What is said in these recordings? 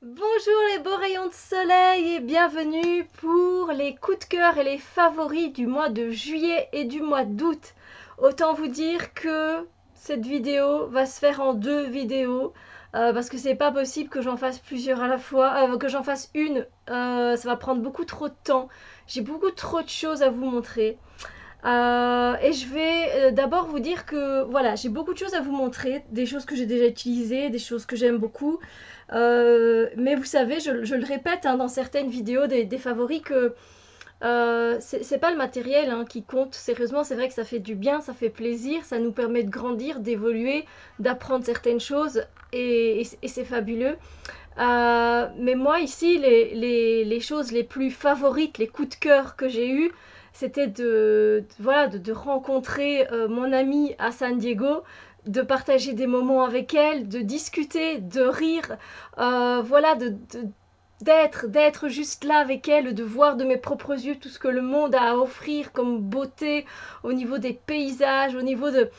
Bonjour les beaux rayons de soleil et bienvenue pour les coups de cœur et les favoris du mois de juillet et du mois d'août. Autant vous dire que cette vidéo va se faire en deux vidéos parce que c'est pas possible que j'en fasse plusieurs à la fois, que j'en fasse une, ça va prendre beaucoup trop de temps. J'ai beaucoup trop de choses à vous montrer. Et je vais d'abord vous dire que voilà, j'ai beaucoup de choses à vous montrer, des choses que j'ai déjà utilisées, des choses que j'aime beaucoup. Mais vous savez, je le répète hein, dans certaines vidéos des favoris que c'est pas le matériel hein, qui compte. Sérieusement, c'est vrai que ça fait du bien, ça fait plaisir, ça nous permet de grandir, d'évoluer, d'apprendre certaines choses et c'est fabuleux. Mais moi ici, les choses les plus favorites, les coups de cœur que j'ai eus, c'était voilà, de rencontrer mon amie à San Diego, de partager des moments avec elle, de discuter, de rire, voilà, d'être juste là avec elle, de voir de mes propres yeux tout ce que le monde a à offrir comme beauté au niveau des paysages, au niveau de,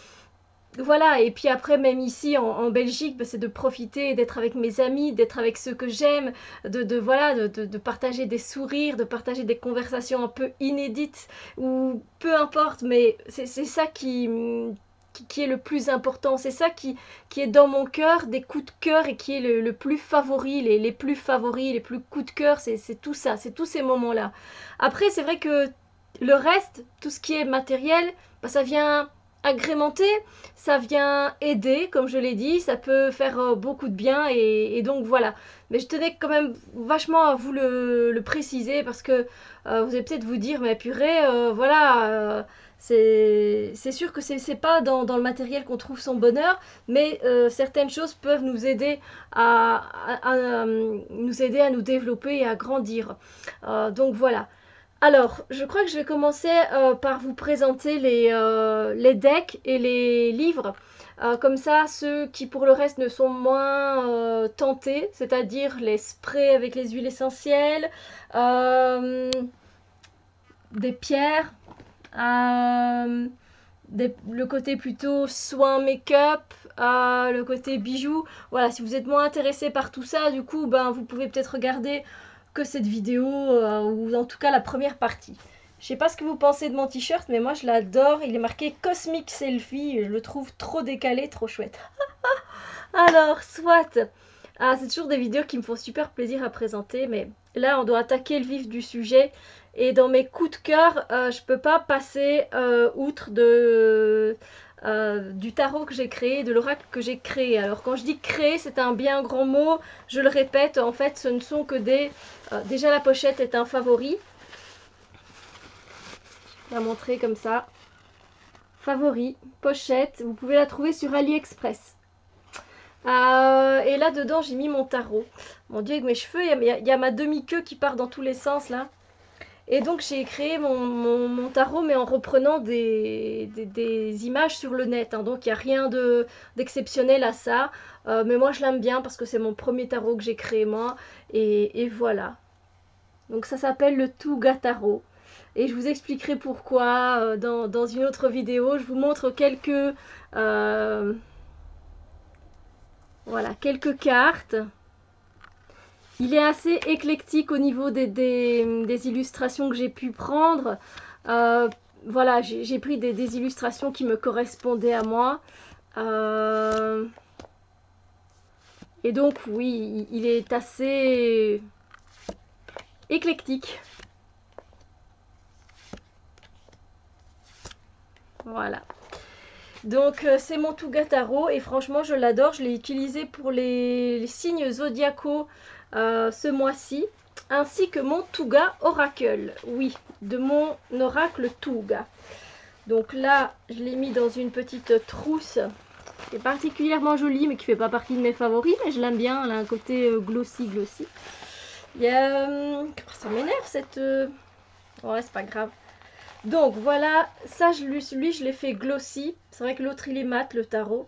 voilà, et puis après, même ici en Belgique, bah, c'est de profiter, d'être avec mes amis, d'être avec ceux que j'aime, voilà, de partager des sourires, de partager des conversations un peu inédites, ou peu importe, mais c'est ça qui est le plus important, c'est ça qui est dans mon cœur, des coups de cœur, et qui est le plus favori, les plus favoris, les plus coups de cœur, c'est tout ça, c'est tous ces moments-là. Après, c'est vrai que le reste, tout ce qui est matériel, bah, ça vient agrémenter, ça vient aider, comme je l'ai dit, ça peut faire beaucoup de bien et donc voilà. Mais je tenais quand même vachement à vous le préciser parce que vous allez peut-être vous dire, mais purée, voilà, c'est sûr que c'est pas dans le matériel qu'on trouve son bonheur, mais certaines choses peuvent nous aider nous aider à nous développer et à grandir. Donc voilà. Alors, je crois que je vais commencer par vous présenter les decks et les livres. Comme ça, ceux qui pour le reste ne sont moins tentés, c'est-à-dire les sprays avec les huiles essentielles, euh, des pierres, euh, le côté plutôt soin make-up, le côté bijoux. Voilà, si vous êtes moins intéressé par tout ça, du coup, ben, vous pouvez peut-être regarder que cette vidéo, ou en tout cas la première partie. Je sais pas ce que vous pensez de mon t-shirt, mais moi je l'adore. Il est marqué Cosmic Selfie. Je le trouve trop décalé, trop chouette. Alors, soit. Ah, c'est toujours des vidéos qui me font super plaisir à présenter, mais là on doit attaquer le vif du sujet. Et dans mes coups de cœur, je peux pas passer outre du tarot que j'ai créé, de l'oracle que j'ai créé. Alors quand je dis créer, c'est un bien grand mot. Je le répète, en fait, ce ne sont que des. Déjà la pochette est un favori. Je vais la montrer comme ça. Favori, pochette. Vous pouvez la trouver sur AliExpress. Et là dedans j'ai mis mon tarot. Mon dieu, avec mes cheveux, il y a ma demi-queue qui part dans tous les sens là. Et donc j'ai créé mon tarot mais en reprenant des images sur le net. Hein. Donc il n'y a rien d'exceptionnel à ça. Mais moi je l'aime bien parce que c'est mon premier tarot que j'ai créé moi. Et voilà. Donc ça s'appelle le Tuga Tarot. Et je vous expliquerai pourquoi dans une autre vidéo. Je vous montre euh, voilà, quelques cartes. Il est assez éclectique au niveau des illustrations que j'ai pu prendre. Euh, voilà, j'ai pris des illustrations qui me correspondaient à moi. Euh, et donc, oui, il est assez éclectique. Voilà. Donc, c'est mon Tugataro et franchement, je l'adore. Je l'ai utilisé pour les signes zodiacaux ce mois-ci, ainsi que mon Tuga Oracle. Oui, de mon oracle Tuga. Donc là, je l'ai mis dans une petite trousse qui est particulièrement jolie, mais qui fait pas partie de mes favoris, mais je l'aime bien. Elle a un côté glossy, glossy. Il y a, ça m'énerve cette. Ouais, c'est pas grave. Donc voilà, ça, lui, je l'ai fait glossy. C'est vrai que l'autre, il est mat, le tarot.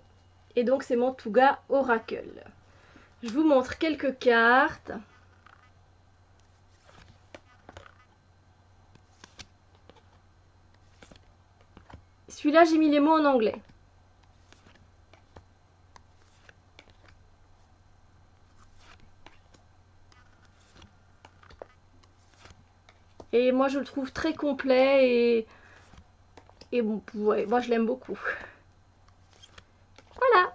Et donc, c'est mon Tuga Oracle. Je vous montre quelques cartes. Celui-là, j'ai mis les mots en anglais. Et moi je le trouve très complet et bon, ouais, moi je l'aime beaucoup. Voilà.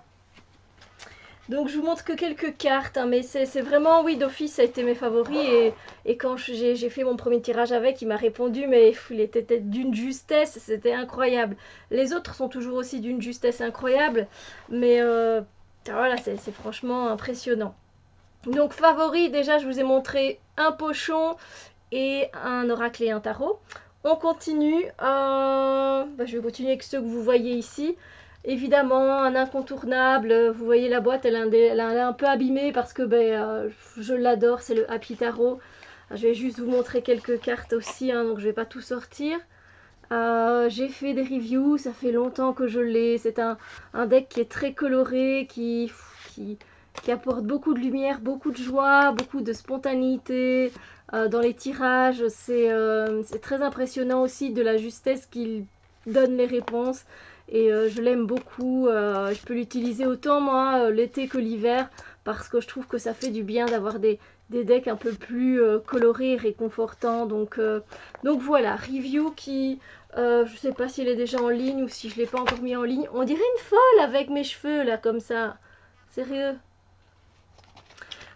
Donc je vous montre que quelques cartes, hein, mais c'est vraiment, oui, d'office, ça a été mes favoris. Et quand j'ai fait mon premier tirage avec, il m'a répondu, mais il était d'une justesse, c'était incroyable. Les autres sont toujours aussi d'une justesse incroyable, mais voilà, c'est franchement impressionnant. Donc favoris, déjà je vous ai montré un pochon et un oracle et un tarot. On continue, je vais continuer avec ceux que vous voyez ici. Évidemment, un incontournable, vous voyez la boîte, elle est un peu abîmée parce que je l'adore, c'est le Happy Tarot. Je vais juste vous montrer quelques cartes aussi, hein, donc je ne vais pas tout sortir. J'ai fait des reviews, ça fait longtemps que je l'ai. C'est un deck qui est très coloré, qui apporte beaucoup de lumière, beaucoup de joie, beaucoup de spontanéité dans les tirages. C'est très impressionnant aussi de la justesse qu'il donne les réponses. Et je l'aime beaucoup. Je peux l'utiliser autant moi l'été que l'hiver parce que je trouve que ça fait du bien d'avoir des decks un peu plus colorés et réconfortants. Donc voilà, review qui... je sais pas s'il est déjà en ligne ou si je l'ai pas encore mis en ligne. On dirait une folle avec mes cheveux là comme ça. Sérieux.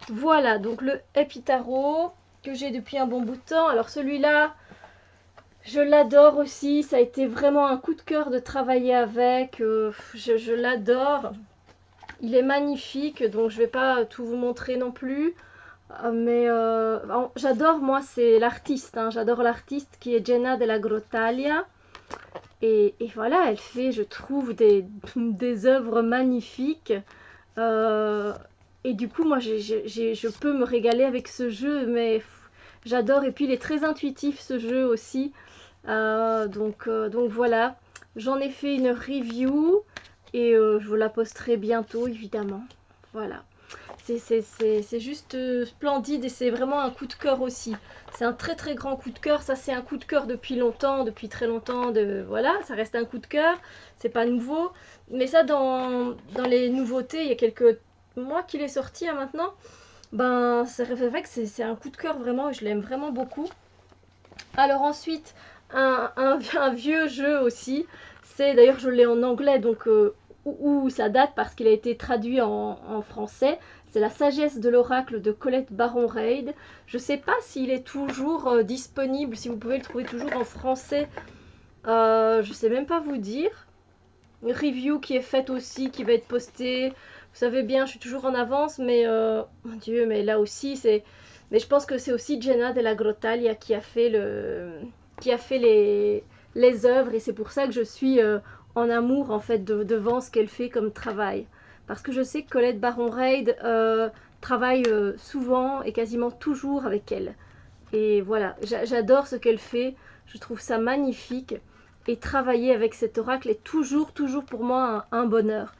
Voilà, donc le Happy Tarot que j'ai depuis un bon bout de temps. Alors celui-là, je l'adore aussi. Ça a été vraiment un coup de cœur de travailler avec. Je l'adore. Il est magnifique, donc je vais pas tout vous montrer non plus. Mais j'adore, moi, c'est l'artiste. Hein. J'adore l'artiste qui est Jenna Della Grottaglia. Et voilà, elle fait, je trouve, des œuvres magnifiques. Et du coup, moi, je peux me régaler avec ce jeu, mais j'adore. Et puis, il est très intuitif, ce jeu aussi. Donc voilà, j'en ai fait une review et je vous la posterai bientôt, évidemment. Voilà. C'est juste splendide et c'est vraiment un coup de cœur aussi. C'est un très très grand coup de cœur. Ça c'est un coup de cœur depuis longtemps, depuis très longtemps. Voilà, ça reste un coup de cœur. C'est pas nouveau. Mais ça dans les nouveautés, il y a quelques mois qu'il est sorti hein, maintenant. Ben c'est vrai que c'est un coup de cœur vraiment et je l'aime vraiment beaucoup. Alors ensuite, un vieux jeu aussi. C'est d'ailleurs je l'ai en anglais donc où ça date parce qu'il a été traduit en français. C'est La sagesse de l'oracle de Colette Baron-Reid. Je ne sais pas s'il est toujours disponible, si vous pouvez le trouver toujours en français. Je ne sais même pas vous dire. Une review qui est faite aussi, qui va être postée. Vous savez bien, je suis toujours en avance, mais mon Dieu, mais là aussi, c'est... Mais je pense que c'est aussi Jenna Della Grottaglia qui a fait les œuvres et c'est pour ça que je suis en amour en fait devant ce qu'elle fait comme travail. Parce que je sais que Colette Baron-Reid travaille souvent et quasiment toujours avec elle. Et voilà, j'adore ce qu'elle fait, je trouve ça magnifique. Et travailler avec cet oracle est toujours pour moi un bonheur.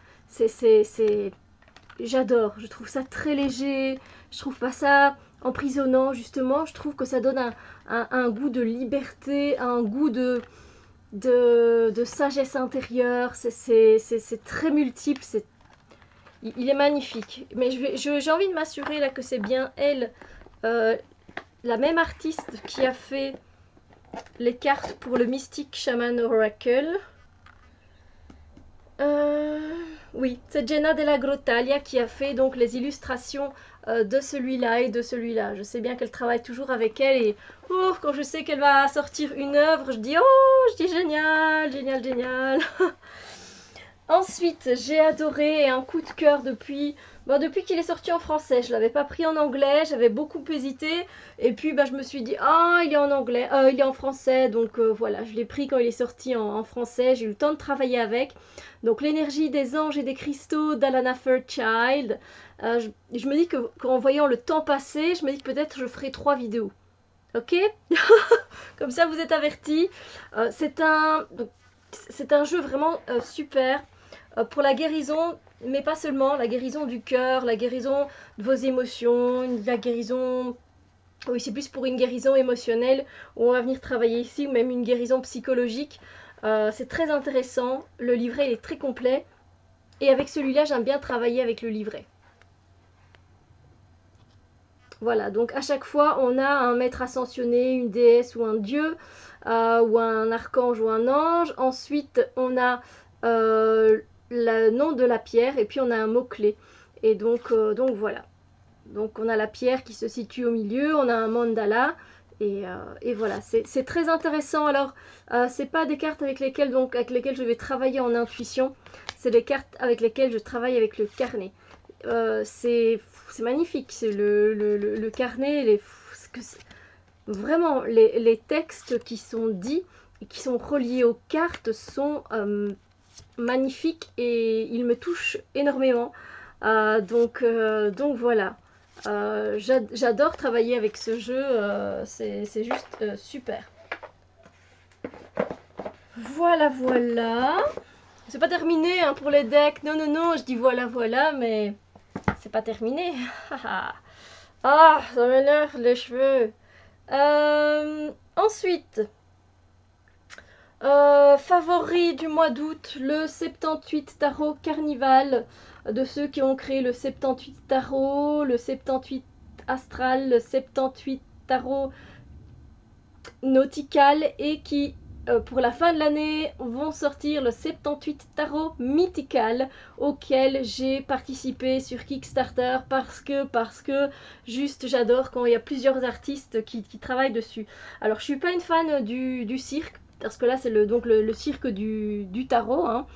J'adore, je trouve ça très léger, je trouve pas ça emprisonnant justement, je trouve que ça donne un goût de liberté, un goût de sagesse intérieure, c'est très multiple, il est magnifique. Mais j'ai envie de m'assurer là que c'est bien elle, la même artiste qui a fait les cartes pour le Mystic Shaman Oracle. Oui, c'est Jenna Della Grottaglia qui a fait donc les illustrations de celui-là et de celui-là. Je sais bien qu'elle travaille toujours avec elle et quand je sais qu'elle va sortir une œuvre, je dis génial, génial, génial. Ensuite, j'ai adoré et un coup de cœur depuis qu'il est sorti en français. Je l'avais pas pris en anglais, j'avais beaucoup hésité et puis je me suis dit il est en anglais, il est en français donc voilà, je l'ai pris quand il est sorti en français. J'ai eu le temps de travailler avec. Donc l'énergie des anges et des cristaux d'Alana Fairchild. Je me dis qu'en voyant le temps passer, je me dis que peut-être je ferai 3 vidéos. Ok. Comme ça vous êtes avertis. C'est un jeu vraiment super. Pour la guérison, mais pas seulement, la guérison du cœur, la guérison de vos émotions, la guérison... Oui, c'est plus pour une guérison émotionnelle où on va venir travailler ici, ou même une guérison psychologique. C'est très intéressant, le livret il est très complet, et avec celui-là j'aime bien travailler avec le livret. Voilà, donc à chaque fois, on a un maître ascensionné, une déesse ou un dieu, ou un archange ou un ange. Ensuite, on a le nom de la pierre et puis on a un mot-clé. Et donc voilà. Donc on a la pierre qui se situe au milieu, on a un mandala. Et voilà, c'est très intéressant. Alors, c'est pas des cartes avec lesquelles je vais travailler en intuition, c'est des cartes avec lesquelles je travaille avec le carnet. C'est magnifique, c'est le carnet, vraiment les textes qui sont dits et qui sont reliés aux cartes sont magnifiques et ils me touchent énormément. Donc voilà. J'adore travailler avec ce jeu, c'est juste super. Voilà, voilà. C'est pas terminé hein, pour les decks. Non, non, non, je dis voilà, voilà, mais c'est pas terminé. Ah, ça m'énerve les cheveux. Ensuite, favori du mois d'août, le 78 Tarot Carnival. De ceux qui ont créé le 78 Tarot, le 78 Astral, le 78 Tarot Nautical et qui pour la fin de l'année vont sortir le 78 Tarot Mythical auquel j'ai participé sur Kickstarter parce que juste j'adore quand il y a plusieurs artistes qui travaillent dessus. Alors je suis pas une fan du cirque parce que là c'est le cirque du tarot hein,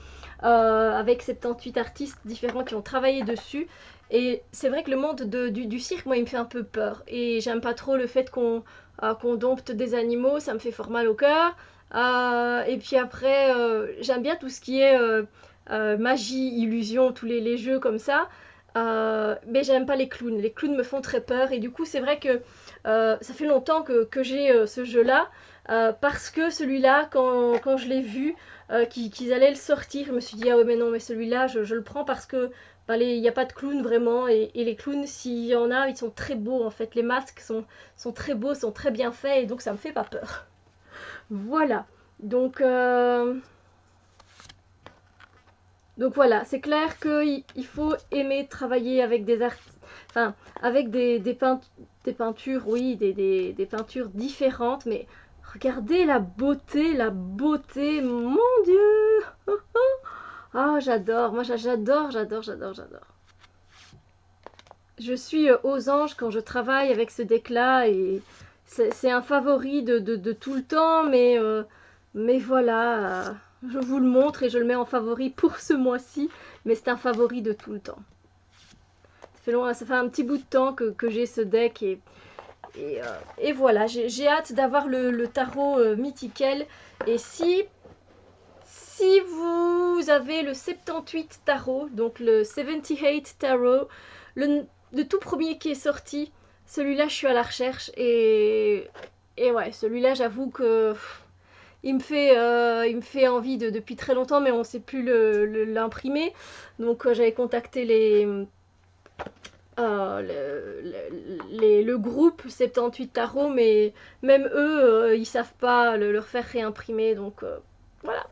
avec 78 artistes différents qui ont travaillé dessus. Et c'est vrai que le monde du cirque, moi, il me fait un peu peur. Et j'aime pas trop le fait qu'on dompte des animaux, ça me fait fort mal au cœur. Et puis après, j'aime bien tout ce qui est magie, illusion, tous les jeux comme ça. Mais j'aime pas les clowns. Les clowns me font très peur. Et du coup, c'est vrai que ça fait longtemps que j'ai ce jeu-là. Parce que celui-là, quand je l'ai vu, qu'ils allaient le sortir, je me suis dit, ah ouais, mais non, mais celui-là, je le prends parce que il n'y a pas de clowns vraiment, et les clowns, s'il y en a, ils sont très beaux en fait. Les masques sont très beaux, sont très bien faits, et donc ça me fait pas peur. Voilà. Donc voilà, c'est clair qu'il faut aimer travailler avec des artistes, enfin, avec des peintures, oui, des peintures différentes, mais regardez la beauté, mon Dieu. Ah, j'adore, moi j'adore. Je suis aux anges quand je travaille avec ce deck-là et c'est un favori de tout le temps, mais voilà, je vous le montre et je le mets en favori pour ce mois-ci, mais c'est un favori de tout le temps. Ça fait un petit bout de temps que j'ai ce deck et voilà, j'ai hâte d'avoir le tarot mythical. Et si vous avez le 78 tarot, donc le 78 tarot, le tout premier qui est sorti, celui-là je suis à la recherche et ouais, celui-là j'avoue que il me fait envie depuis très longtemps, mais on ne sait plus l'imprimer. Donc j'avais contacté le groupe 78 tarot, mais même eux, ils savent pas le faire réimprimer, donc voilà.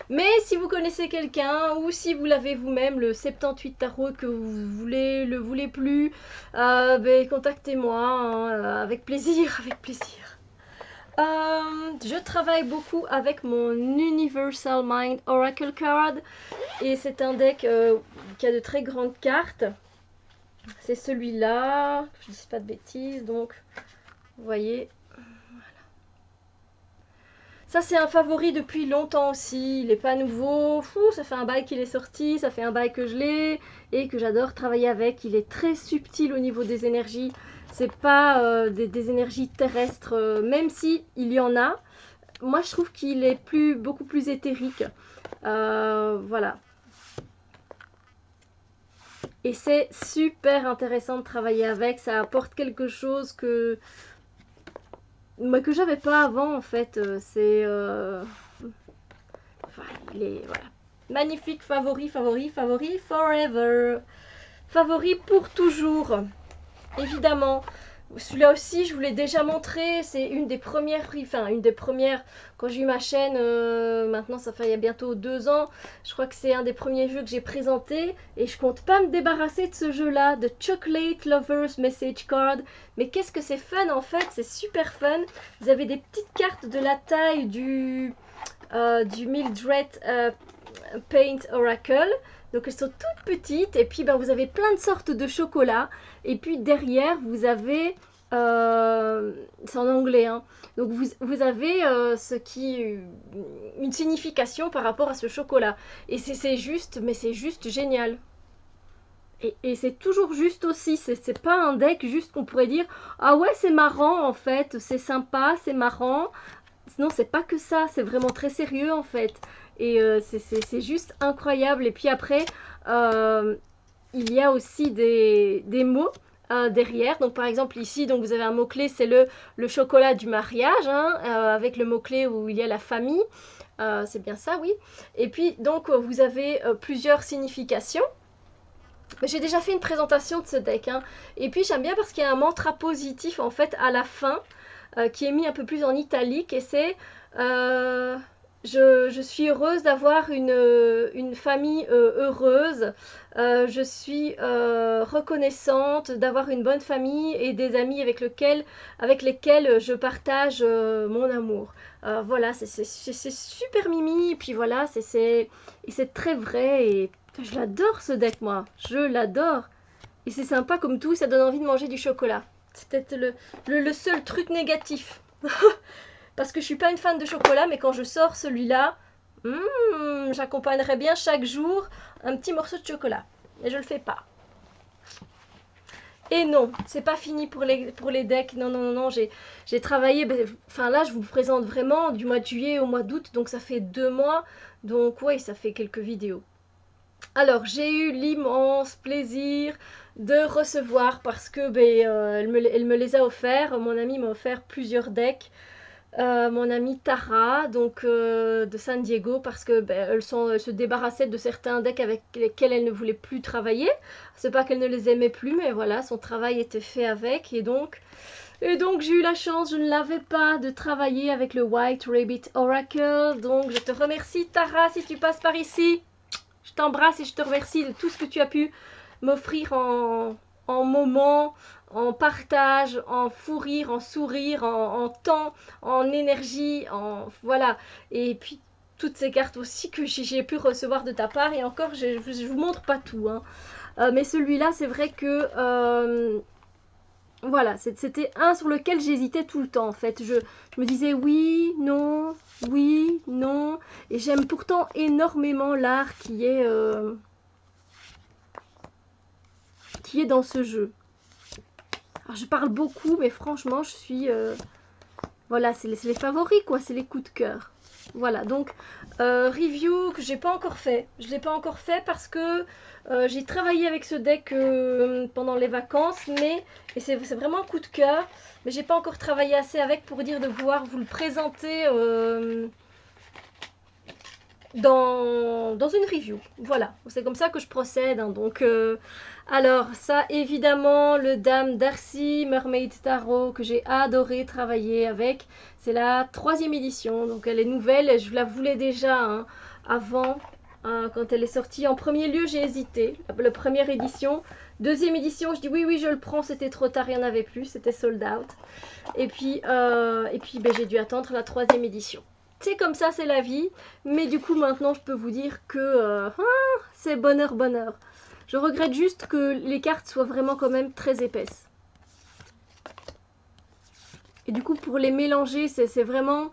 Mais si vous connaissez quelqu'un ou si vous l'avez vous-même, le 78 tarot, que vous le voulez plus, contactez-moi hein, avec plaisir, avec plaisir. Je travaille beaucoup avec mon Universal Mind Oracle Card et c'est un deck qui a de très grandes cartes. C'est celui-là, je ne dis pas de bêtises, donc vous voyez. Ça c'est un favori depuis longtemps aussi, il n'est pas nouveau, ça fait un bail qu'il est sorti, ça fait un bail que je l'ai et que j'adore travailler avec. Il est très subtil au niveau des énergies, c'est pas des énergies terrestres, même si il y en a. Moi je trouve qu'il est beaucoup plus éthérique, voilà. Et c'est super intéressant de travailler avec, ça apporte quelque chose que j'avais pas avant en fait. Enfin, il est voilà. Magnifique, favori forever. Favori pour toujours. Évidemment, Celui-là aussi, je vous l'ai déjà montré. C'est une des premières, enfin une des premières, quand j'ai eu ma chaîne, maintenant ça fait il y a bientôt 2 ans. Je crois que c'est un des premiers jeux que j'ai présenté. Et je compte pas me débarrasser de ce jeu-là, de Chocolate Lovers Message Card. Mais qu'est-ce que c'est fun en fait, c'est super fun. Vous avez des petites cartes de la taille du Mildred Paint Oracle. Donc elles sont toutes petites et puis ben, vous avez plein de sortes de chocolat. Et puis derrière vous avez, c'est en anglais, hein, donc vous avez une signification par rapport à ce chocolat. Et c'est juste, mais c'est juste génial. Et c'est toujours juste aussi, c'est pas un deck juste qu'on pourrait dire ah ouais c'est marrant en fait, c'est sympa, c'est marrant. Non, c'est pas que ça, c'est vraiment très sérieux en fait. Et c'est juste incroyable. Et puis après, il y a aussi des mots derrière. Donc par exemple ici, donc, vous avez un mot-clé, c'est le chocolat du mariage, hein, avec le mot-clé où il y a la famille. C'est bien ça, oui. Et puis donc vous avez plusieurs significations. J'ai déjà fait une présentation de ce deck, hein. Et puis j'aime bien parce qu'il y a un mantra positif en fait à la fin, qui est mis un peu plus en italique, et c'est je suis heureuse d'avoir une famille heureuse, je suis reconnaissante d'avoir une bonne famille et des amis avec lesquels je partage mon amour. Voilà, c'est super mimi, et puis voilà, c'est très vrai, et je l'adore ce deck, moi, je l'adore. Et c'est sympa comme tout, ça donne envie de manger du chocolat. C'est peut-être le seul truc négatif. Parce que je suis pas une fan de chocolat, mais quand je sors celui-là, j'accompagnerais bien chaque jour un petit morceau de chocolat. Et je le fais pas. Et non, c'est pas fini pour les decks. Non, non, non, non, j'ai travaillé. Enfin là, je vous présente vraiment du mois de juillet au mois d'août, donc ça fait 2 mois. Donc oui, ça fait quelques vidéos. Alors, j'ai eu l'immense plaisir de recevoir, parce que elle me les a offerts. Mon ami m'a offert plusieurs decks. Mon amie Tara, donc de San Diego, parce que elle se débarrassait de certains decks avec lesquels elle ne voulait plus travailler. C'est pas qu'elle ne les aimait plus, mais voilà, son travail était fait avec, et donc j'ai eu la chance, je ne l'avais pas, de travailler avec le White Rabbit Oracle. Donc je te remercie Tara si tu passes par ici. Je t'embrasse et je te remercie de tout ce que tu as pu m'offrir en moments, en partage, en fou rire, en sourire, en temps, en énergie, voilà. Et puis toutes ces cartes aussi que j'ai pu recevoir de ta part. Et encore, je vous montre pas tout, hein. Mais celui-là, c'est vrai que voilà, c'était un sur lequel j'hésitais tout le temps en fait. Je me disais oui, non, oui, non. Et j'aime pourtant énormément l'art qui est dans ce jeu. Alors je parle beaucoup, mais franchement, je suis... voilà, c'est les favoris quoi, c'est les coups de cœur. Voilà, donc review que j'ai pas encore fait. Je l'ai pas encore fait parce que j'ai travaillé avec ce deck pendant les vacances, et c'est vraiment un coup de cœur. Mais j'ai pas encore travaillé assez avec pour dire de pouvoir vous le présenter dans une review. Voilà, c'est comme ça que je procède, hein. Donc alors ça, évidemment, le Dame Darcy Mermaid Tarot que j'ai adoré travailler avec. C'est la 3e édition, donc elle est nouvelle. Je la voulais déjà, hein, avant, quand elle est sortie. En premier lieu, j'ai hésité. La première édition. 2e édition, je dis oui, je le prends. C'était trop tard, il n'y en avait plus. C'était sold out. Et puis j'ai dû attendre la 3e édition. C'est comme ça, c'est la vie. Mais du coup, maintenant, je peux vous dire que c'est bonheur, bonheur. Je regrette juste que les cartes soient vraiment quand même très épaisses. Et du coup, pour les mélanger, c'est vraiment...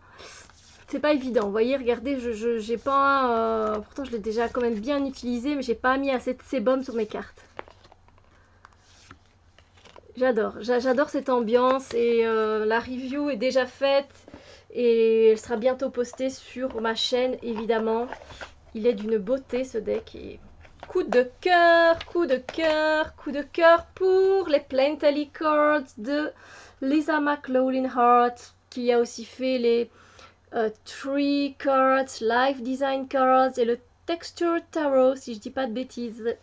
C'est pas évident. Vous voyez, regardez, j'ai pas... pourtant, je l'ai déjà quand même bien utilisé, mais j'ai pas mis assez de sébum sur mes cartes. J'adore cette ambiance, et la review est déjà faite et elle sera bientôt postée sur ma chaîne, évidemment. Il est d'une beauté ce deck, et coup de cœur, coup de cœur, coup de cœur pour les Plenty Cards de Lisa McLaughlin Hart, qui a aussi fait les Tree Cards, Life Design Cards et le Texture Tarot, si je dis pas de bêtises.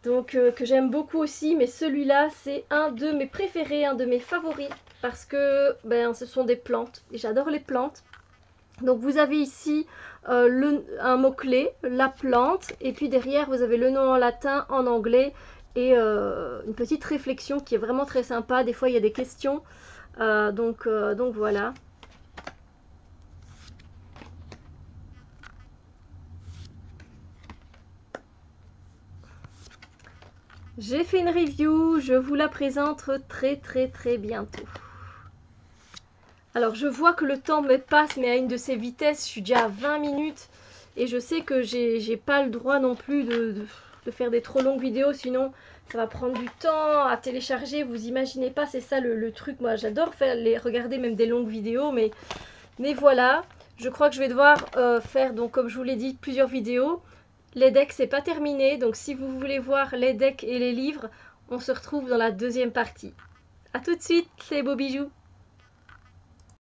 Donc que j'aime beaucoup aussi, mais celui-là c'est un de mes préférés, un de mes favoris, parce que ben, ce sont des plantes, et j'adore les plantes. Donc vous avez ici un mot-clé, la plante, et puis derrière vous avez le nom en latin, en anglais, et une petite réflexion qui est vraiment très sympa. Des fois il y a des questions, donc voilà. J'ai fait une review, je vous la présente très bientôt. Alors je vois que le temps me passe, mais à une de ces vitesses, je suis déjà à 20 minutes. Et je sais que j'ai pas le droit non plus de faire des trop longues vidéos, sinon ça va prendre du temps à télécharger. Vous imaginez pas, c'est ça le truc. Moi j'adore regarder même des longues vidéos, mais voilà. Je crois que je vais devoir faire, donc comme je vous l'ai dit, plusieurs vidéos. Les decks c'est pas terminé, donc si vous voulez voir les decks et les livres, on se retrouve dans la deuxième partie. A tout de suite, c'est Beau Bijou.